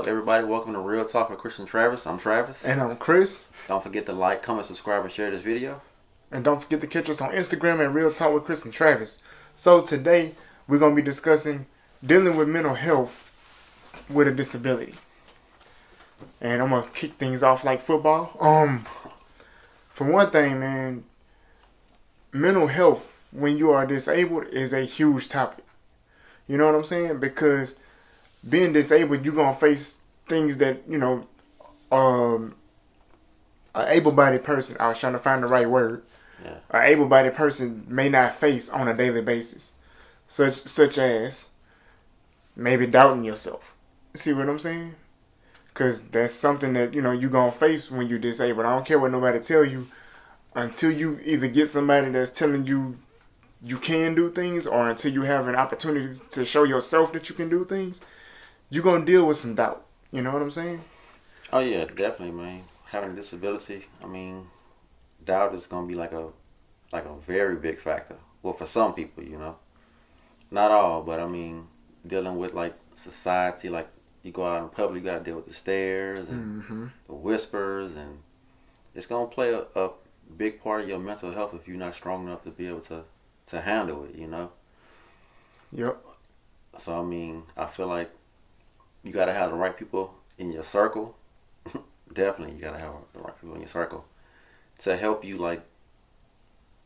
up, everybody? Welcome to Real Talk with Chris and Travis. I'm Travis. And I'm Chris. Don't forget to like, comment, subscribe, and share this video. And don't forget to catch us on Instagram at Real Talk with Chris and Travis. So today, we're going to be discussing dealing with mental health with a disability. And I'm going to kick things off like football. For one thing, man, mental health when you are disabled is a huge topic. You know what I'm saying? Because being disabled, you're going to face things that, an able-bodied person, I was trying to find the right word, an able-bodied person may not face on a daily basis. Such as maybe doubting yourself. See what I'm saying? Because that's something that, you're going to face when you're disabled. I don't care what nobody tell you until you either get somebody that's telling you you can do things or until you have an opportunity to show yourself that you can do things, you're going to deal with some doubt. You know what I'm saying? Oh, yeah, definitely, man. Having a disability, doubt is going to be like a very big factor. Well, for some people, Not all, but dealing with like society, like you go out in public, you got to deal with the stares and the whispers, and it's going to play a big part of your mental health if you're not strong enough to be able to handle it, Yep. So, I feel like you got to have the right people in your circle. Definitely, you got to have the right people in your circle to help you, like,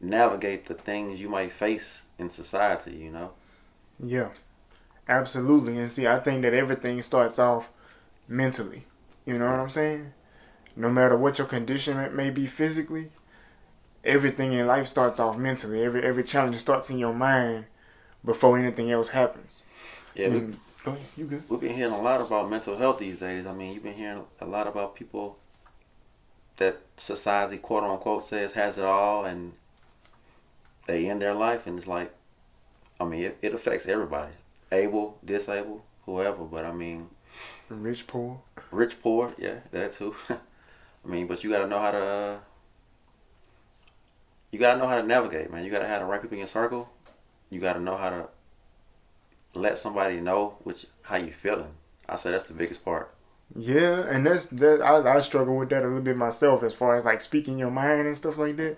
navigate the things you might face in society, Yeah, absolutely. And see, I think that everything starts off mentally. You know what I'm saying? No matter what your condition may be physically, everything in life starts off mentally. Every challenge starts in your mind before anything else happens. Yeah, go ahead. You good? We've been hearing a lot about mental health these days. You've been hearing a lot about people that society, quote unquote, says has it all, and they end their life, and it's like, it affects everybody, able, disabled, whoever. But rich, poor, yeah, that too. But you gotta know how to. You gotta know how to navigate, man. You gotta have the right people in your circle. You gotta know how to let somebody know how you feeling. I say that's the biggest part. Yeah, and I struggle with that a little bit myself as far as like speaking your mind and stuff like that.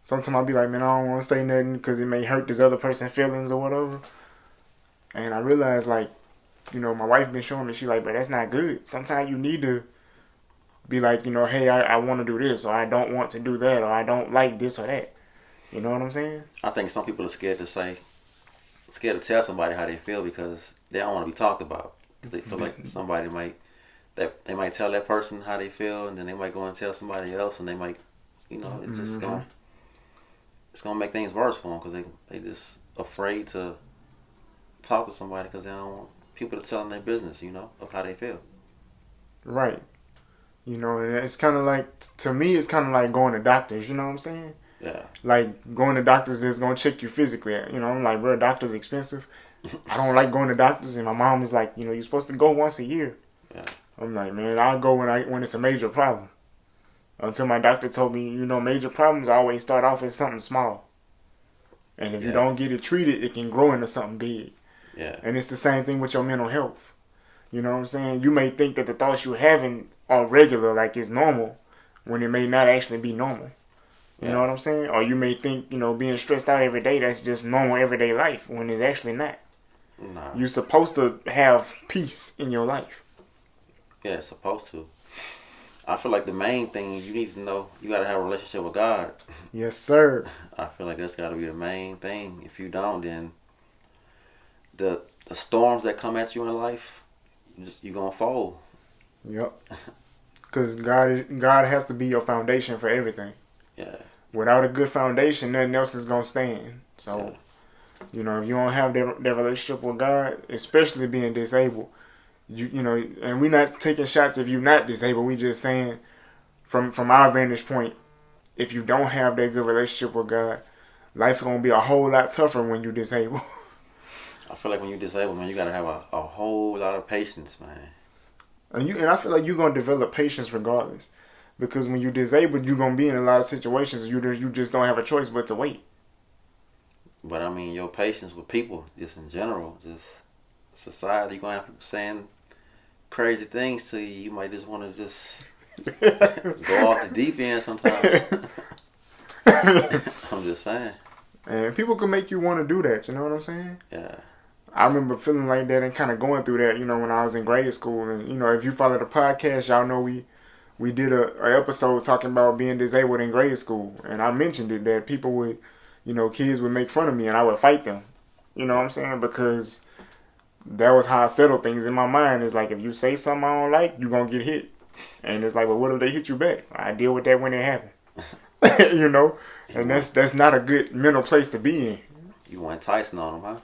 Sometimes I'll be like, man, I don't want to say nothing because it may hurt this other person's feelings or whatever. And I realize, like, my wife been showing me, she like, but that's not good. Sometimes you need to be like, hey, I want to do this, or I don't want to do that, or I don't like this or that. You know what I'm saying? I think some people are scared to tell somebody how they feel because they don't want to be talked about. Because they feel like somebody they might tell that person how they feel, and then they might go and tell somebody else, and they might, it's just it's gonna make things worse for them because they just afraid to talk to somebody because they don't want people to tell them their business, of how they feel. Right. And it's kind of like, to me, it's kind of like going to doctors, you know what I'm saying? Yeah. Like, going to doctors is going to check you physically. I'm like, bro, doctor's expensive. I don't like going to doctors. And my mom is like, you're supposed to go once a year. Yeah. I'm like, man, I'll go when it's a major problem. Until my doctor told me, major problems always start off as something small. And if you don't get it treated, it can grow into something big. Yeah. And it's the same thing with your mental health. You know what I'm saying? You may think that the thoughts you're having are regular, like it's normal, when it may not actually be normal. You know what I'm saying? Or you may think, being stressed out every day, that's just normal everyday life, when it's actually not. Nah. You're supposed to have peace in your life. Yeah, it's supposed to. I feel like the main thing you need to know, you got to have a relationship with God. Yes, sir. I feel like that's got to be the main thing. If you don't, then the storms that come at you in life, you're going to fold. Yep. Because God has to be your foundation for everything. Yeah. Without a good foundation, nothing else is going to stand. So, if you don't have that relationship with God, especially being disabled, and we're not taking shots if you're not disabled. We just saying from our vantage point, if you don't have that good relationship with God, life's going to be a whole lot tougher when you're disabled. I feel like when you're disabled, man, you got to have a whole lot of patience, man. And I feel like you're going to develop patience regardless. Because when you're disabled, you're going to be in a lot of situations you just don't have a choice but to wait. But your patience with people, just in general, just society, you're going to have people saying crazy things to you, you might just want to just go off the deep end sometimes. I'm just saying. And people can make you want to do that, you know what I'm saying? Yeah. I remember feeling like that and kind of going through that, when I was in grade school. And, if you follow the podcast, y'all know we did a episode talking about being disabled in grade school. And I mentioned it that people would, kids would make fun of me and I would fight them. You know what I'm saying? Because that was how I settled things in my mind. It's like, if you say something I don't like, you're going to get hit. And it's like, well, what if they hit you back? I deal with that when it happened. And that's not a good mental place to be in. You went Tyson on them, huh?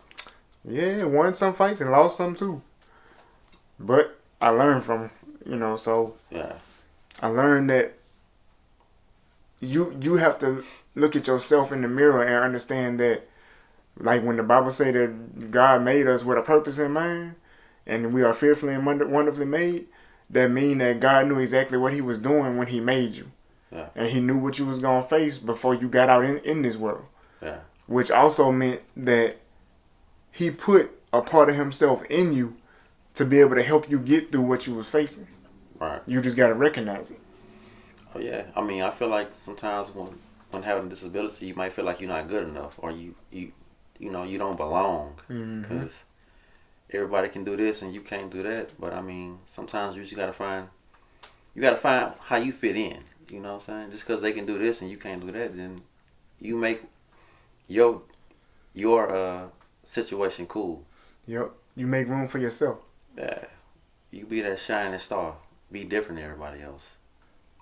Yeah, won some fights and lost some too. But I learned from, so yeah. I learned that you have to look at yourself in the mirror and understand that, like when the Bible say that God made us with a purpose in mind and we are fearfully and wonderfully made, that mean that God knew exactly what he was doing when he made you. Yeah. And he knew what you was going to face before you got out in this world. Yeah. Which also meant that he put a part of himself in you to be able to help you get through what you was facing. Right. You just got to recognize it. Oh, yeah. I mean, I feel like sometimes when having a disability, you might feel like you're not good enough or you don't belong. Because everybody can do this and you can't do that. But, I mean, sometimes you just got to find how you fit in. You know what I'm saying? Just because they can do this and you can't do that, then you make your situation cool. Yep. You make room for yourself. Yeah. You be that shining star. Be different than everybody else.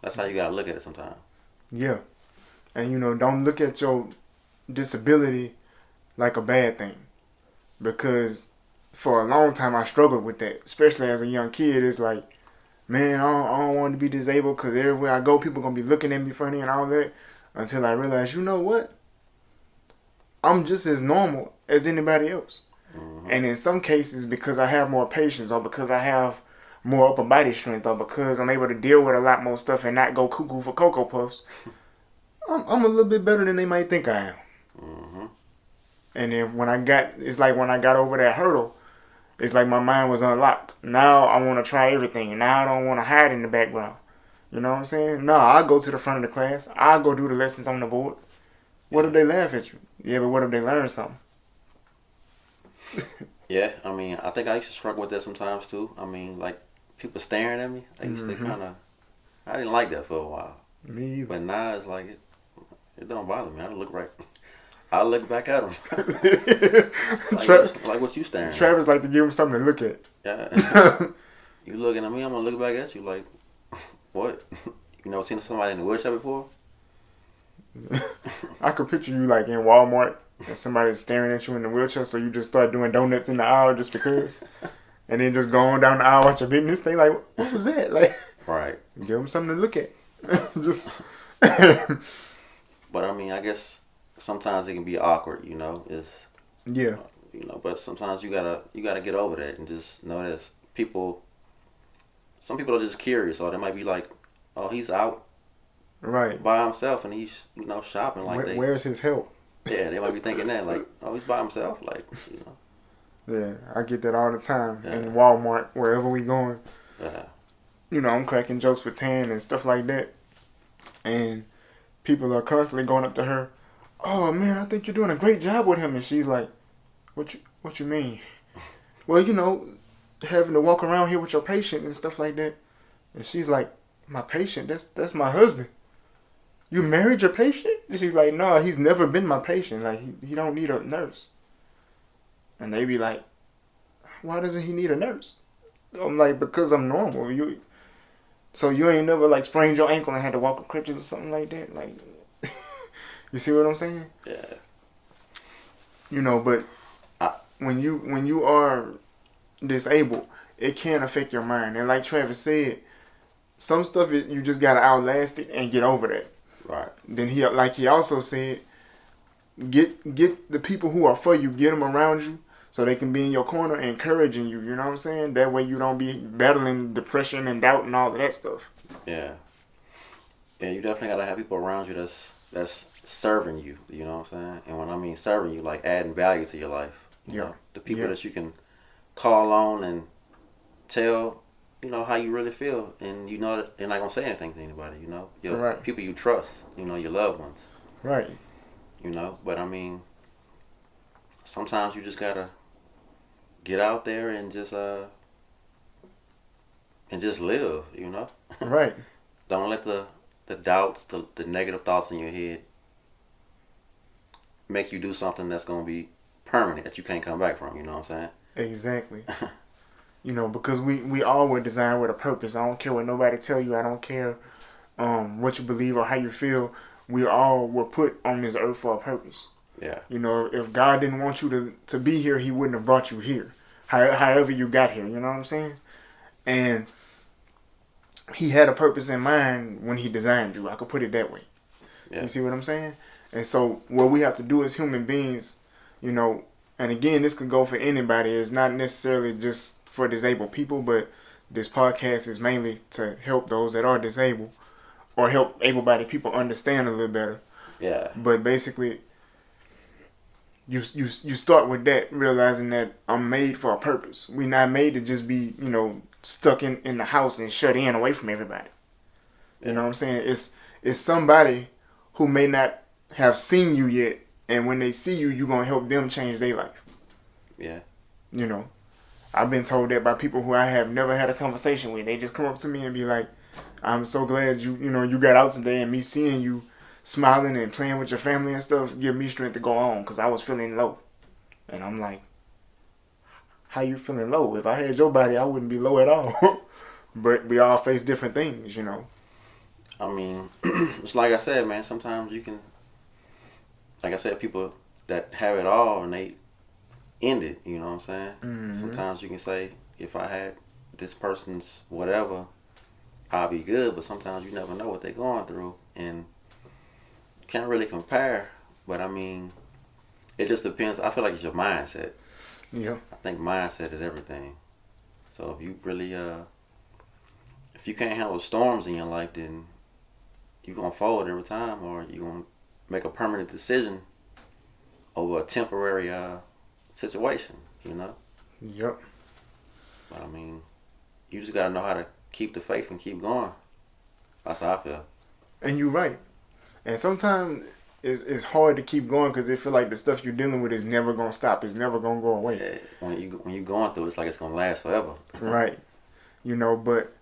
That's how you gotta look at it sometimes. Yeah. And don't look at your disability like a bad thing. Because for a long time I struggled with that. Especially as a young kid. It's like, man, I don't want to be disabled because everywhere I go, people going to be looking at me funny and all that. Until I realized, you know what? I'm just as normal as anybody else. Mm-hmm. And in some cases, because I have more patience or because I have more upper body strength or because I'm able to deal with a lot more stuff and not go cuckoo for Cocoa Puffs, I'm a little bit better than they might think I am. Mm-hmm. And then when I got over that hurdle, it's like my mind was unlocked. Now I want to try everything. Now I don't want to hide in the background. You know what I'm saying? No, I'll go to the front of the class. I'll go do the lessons on the board. What if they laugh at you? Yeah, but what if they learn something? Yeah, I mean, I think I used to struggle with that sometimes too. I mean, like, people staring at me. I didn't like that for a while. Me either. But now it's like, it don't bother me. I look right. I look back at them. like what you staring Travis like to give him something to look at. Yeah. You looking at me, I'm going to look back at you like, what? You never seen somebody in the wheelchair before? I could picture you like in Walmart and somebody's staring at you in the wheelchair, so you just start doing donuts in the aisle just because. And then just going down the aisle at your business. They like, what was that? Like, right. Give them something to look at. Just. But I mean, I guess sometimes it can be awkward, Yeah. But sometimes you gotta get over that and just know that some people are just curious, or they might be like, oh, he's out right by himself and he's shopping like where's his help? Yeah, they might be thinking that, like, oh, he's by himself, like, Yeah, I get that all the time Yeah. in Walmart, wherever we going. Yeah. I'm cracking jokes with Tan and stuff like that, and people are constantly going up to her, oh man, I think you're doing a great job with him, and she's like, what you mean? Well, having to walk around here with your patient and stuff like that, and she's like, my patient, that's my husband. You married your patient? And she's like, no, he's never been my patient. Like, he don't need a nurse. And they be like, why doesn't he need a nurse? I'm like, because I'm normal. So you ain't never like sprained your ankle and had to walk with crutches or something like that? Like, you see what I'm saying? Yeah. But when you are disabled, it can affect your mind. And like Travis said, some stuff you just gotta outlast it and get over that. Right. Then he also said, get the people who are for you, get them around you so they can be in your corner encouraging you. You know what I'm saying? That way you don't be battling depression and doubt and all of that stuff. Yeah. Yeah, you definitely gotta have people around you that's serving you. You know what I'm saying? And when I mean serving you, like adding value to your life. You know, the people that you can call on and tell how you really feel, and that they're not gonna say anything to anybody. Your Right. people you trust. Your loved ones. Right. But I mean, sometimes you just gotta get out there and just live. Right. Don't let the doubts, the negative thoughts in your head make you do something that's gonna be permanent that you can't come back from. You know what I'm Exactly. saying? Because we all were designed with a purpose. I don't care what nobody tell you. I don't care what you believe or how you feel. We all were put on this earth for a purpose. Yeah. If God didn't want you to be here, He wouldn't have brought you here. However you got here, you know what I'm saying? And He had a purpose in mind when He designed you. I could put it that way. Yeah. You see what I'm saying? And so what we have to do as human beings, and again, this could go for anybody. It's not necessarily just for disabled people, but this podcast is mainly to help those that are disabled or help able-bodied people understand a little better. Yeah. But basically, you start with that, realizing that I'm made for a purpose. We're not made to just be, stuck in the house and shut in away from everybody. You know what I'm saying? It's somebody who may not have seen you yet, and when they see you, you're going to help them change their life. Yeah. I've been told that by people who I have never had a conversation with. They just come up to me and be like, I'm so glad you got out today, and me seeing you smiling and playing with your family and stuff give me strength to go on because I was feeling low. And I'm like, how you feeling low? If I had your body, I wouldn't be low at all. But we all face different things, I mean, it's like I said, man, sometimes you can, like I said, people that have it all and they end it, you know what I'm saying? Mm-hmm. Sometimes you can say, if I had this person's whatever, I'll be good, but sometimes you never know what they're going through, and you can't really compare, but I mean, it just depends. I feel like it's your mindset. Yeah. I think mindset is everything. So if you really, if you can't handle storms in your life, then you're going to fold every time, or you're going to make a permanent decision over a temporary situation, Yep. But I mean, you just got to know how to keep the faith and keep going. That's how I feel. And you're right. And sometimes it's hard to keep going because it feel like the stuff you're dealing with is never going to stop. It's never going to go away. Yeah, when you're going through it, it's like it's going to last forever. Right. But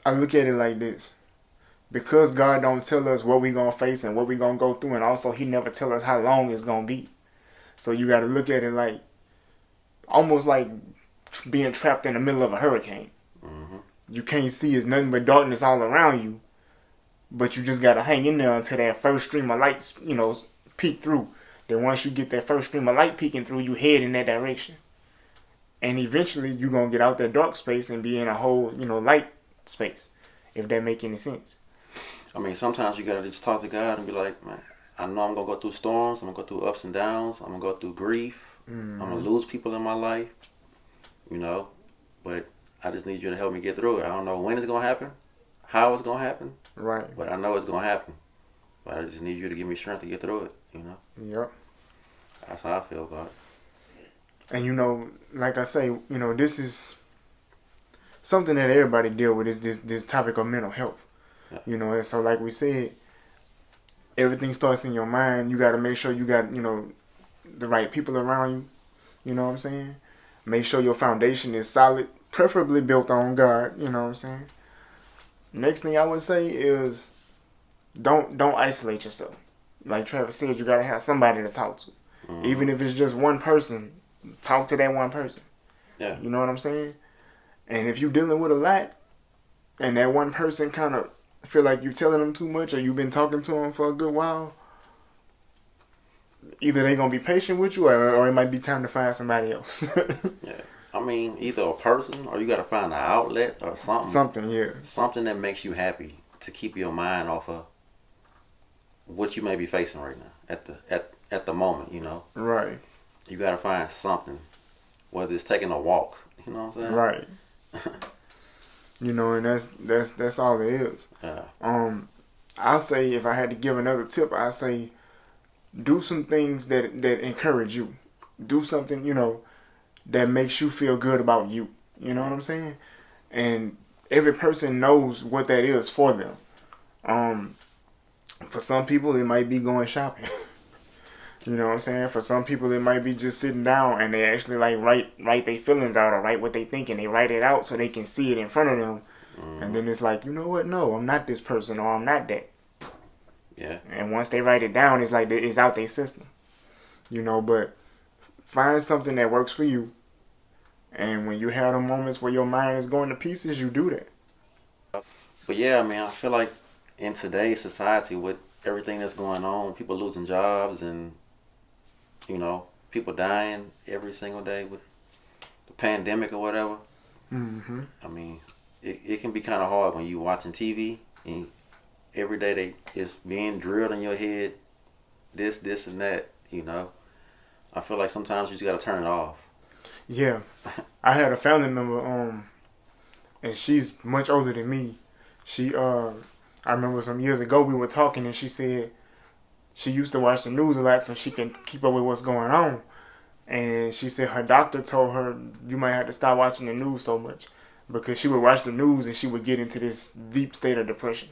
I look at it like this. Because God don't tell us what we going to face and what we going to go through, and also He never tell us how long it's going to be. So you got to look at it like, almost like being trapped in the middle of a hurricane. Mm-hmm. You can't see, it's nothing but darkness all around you. But you just got to hang in there until that first stream of light, peek through. Then once you get that first stream of light peeking through, you head in that direction. And eventually you're going to get out that dark space and be in a whole, light space. If that make any sense. I mean, sometimes you got to just talk to God and be like, man, I know I'm going to go through storms. I'm going to go through ups and downs. I'm going to go through grief. Mm-hmm. I'm going to lose people in my life. But I just need you to help me get through it. I don't know when it's going to happen, how it's going to happen. Right. But I know it's going to happen. But I just need you to give me strength to get through it, Yep. That's how I feel about it. And like I say, this is something that everybody deal with, is this topic of mental health. Yeah. And so like we said, everything starts in your mind. You got to make sure you got, the right people around you. You know what I'm saying? Make sure your foundation is solid, preferably built on God. You know what I'm saying? Next thing I would say is don't isolate yourself. Like Travis said, you got to have somebody to talk to. Mm-hmm. Even if it's just one person, talk to that one person. Yeah. You know what I'm saying? And if you're dealing with a lot, and that one person kind of feel like you're telling them too much, or you've been talking to them for a good while, either they're going to be patient with you, or it might be time to find somebody else. Yeah. I mean, either a person, or you got to find an outlet or something. Something, yeah. Something that makes you happy to keep your mind off of what you may be facing right now at the moment, Right. You got to find something, whether it's taking a walk, you know what I'm saying? Right. And that's all it is. Yeah. I'll say, if I had to give another tip, I'd say do some things that encourage you. Do something, that makes you feel good about you. You know what I'm saying? and every person knows what that is for them. For some people, it might be going shopping. You know what I'm saying? For some people, it might be just sitting down and they actually like write their feelings out or write what they think and they write it out so they can see it in front of them. And then it's like, you know what? No, I'm not this person or I'm not that. Yeah. And once they write it down, it's like it's out their system. You know, but find something that works for you. And when you have the moments where your mind is going to pieces, you do that. But yeah, I mean, I feel like in today's society with everything that's going on, people losing jobs and, you know, people dying every single day with the pandemic or whatever. Mm-hmm. I mean, it can be kind of hard when you watching TV and every day it's being drilled in your head, this, and that, you know. I feel like sometimes you just got to turn it off. Yeah. I had a family member, and she's much older than me. I remember some years ago we were talking and she said she used to watch the news a lot so she can keep up with what's going on. And she said her doctor told her you might have to stop watching the news so much because she would watch the news and she would get into this deep state of depression.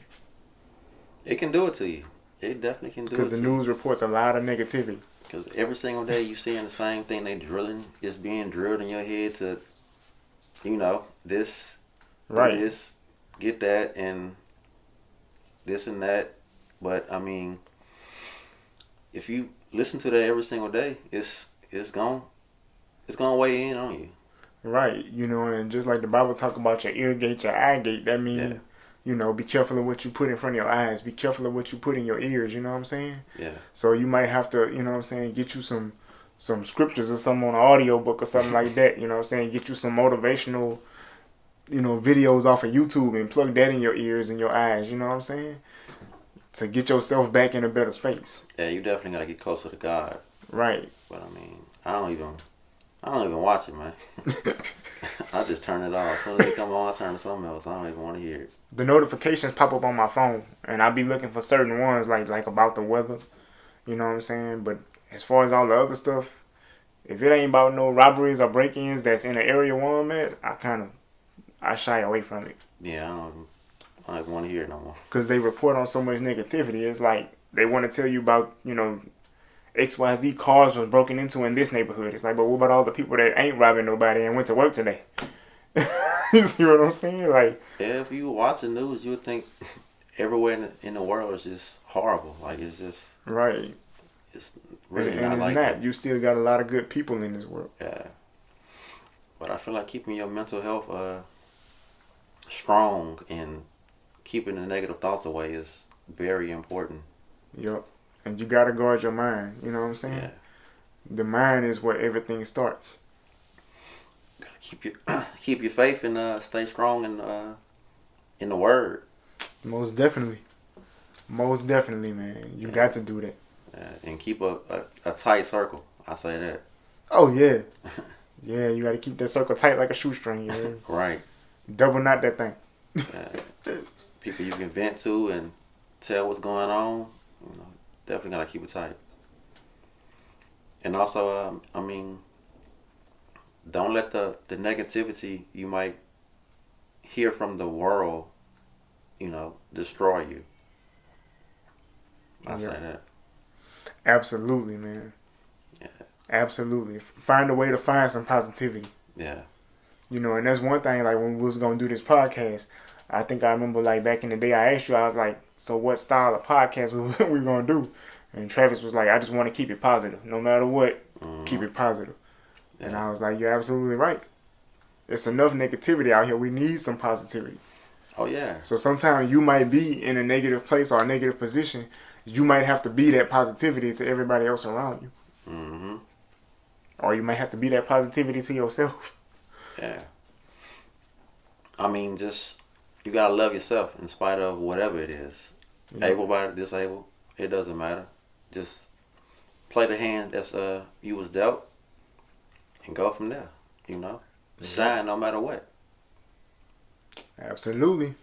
It can do it to you. It definitely can do it to you. Because the news reports a lot of negativity. Because every single day you seeing the same thing they drilling. It's being drilled in your head to, you know, this, right, this, get that, and this and that. But I mean, if you listen to that every single day, it's gonna weigh in on you. Right, you know, and just like the Bible talk about your ear gate, your eye gate, that means, you know, be careful of what you put in front of your eyes. Be careful of what you put in your ears, you know what I'm saying? Yeah. So you might have to, you know what I'm saying, get you some scriptures or something on an audio book or something like that, you know what I'm saying? Get you some motivational, you know, videos off of YouTube and plug that in your ears and your eyes, you know what I'm saying? To get yourself back in a better space. Yeah, you definitely gotta get closer to God. Right. But I mean, I don't even watch it, man. I just turn it off. As soon as it come on, I turn to something else. I don't even want to hear it. The notifications pop up on my phone, and I be looking for certain ones, like about the weather. You know what I'm saying? But as far as all the other stuff, if it ain't about no robberies or break-ins that's in the area where I'm at, I shy away from it. Yeah, I don't even want to hear it no more. Because they report on so much negativity. It's like they want to tell you about, you know, XYZ cars was broken into in this neighborhood. It's like, but what about all the people that ain't robbing nobody and went to work today? You see what I'm saying? Like, yeah, if you watch the news, you would think everywhere in the world is just horrible. Like, it's just right. It's really and not it's like not. that. You still got a lot of good people in this world. Yeah, but I feel like keeping your mental health strong and keeping the negative thoughts away is very important. Yep. And you gotta guard your mind. You know what I'm saying? Yeah. The mind is where everything starts. Gotta keep your faith and stay strong in the word. Most definitely, man. You got to do that. And keep a tight circle. I say that. Oh yeah, yeah. You gotta keep that circle tight like a shoestring. You know? Right. Double knot that thing. People you can vent to and tell what's going on. You know, definitely gotta keep it tight. And also, I mean, don't let the negativity you might hear from the world, you know, destroy you. I say that. Absolutely, man. Yeah. Absolutely. Find a way to find some positivity. Yeah. You know, and that's one thing, like, when we was going to do this podcast, I think I remember, like, back in the day, I asked you, I was like, so what style of podcast we going to do? And Travis was like, I just want to keep it positive. No matter what, keep it positive. Yeah. And I was like, you're absolutely right. There's enough negativity out here. We need some positivity. Oh, yeah. So sometimes you might be in a negative place or a negative position. You might have to be that positivity to everybody else around you. Mm-hmm. Or you might have to be that positivity to yourself. Yeah. I mean, just, you got to love yourself in spite of whatever it is. Yeah. Able-bodied, disabled, it doesn't matter. Just play the hand that's you was dealt and go from there, you know. Shine no matter what. Absolutely.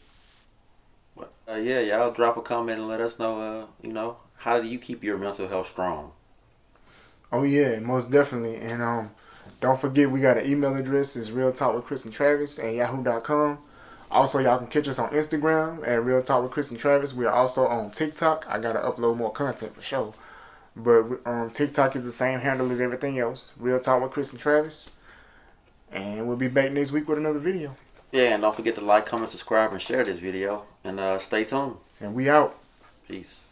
But yeah, y'all drop a comment and let us know, you know, how do you keep your mental health strong? Oh yeah, most definitely. And don't forget we got an email address. It's realtalkwithchrisandtravis@yahoo.com. Also, y'all can catch us on Instagram at Real Talk with Chris and Travis. We are also on TikTok. I gotta upload more content for sure. But TikTok is the same handle as everything else. Real Talk with Chris and Travis. And we'll be back next week with another video. Yeah, and don't forget to like, comment, subscribe, and share this video. And stay tuned. And we out. Peace.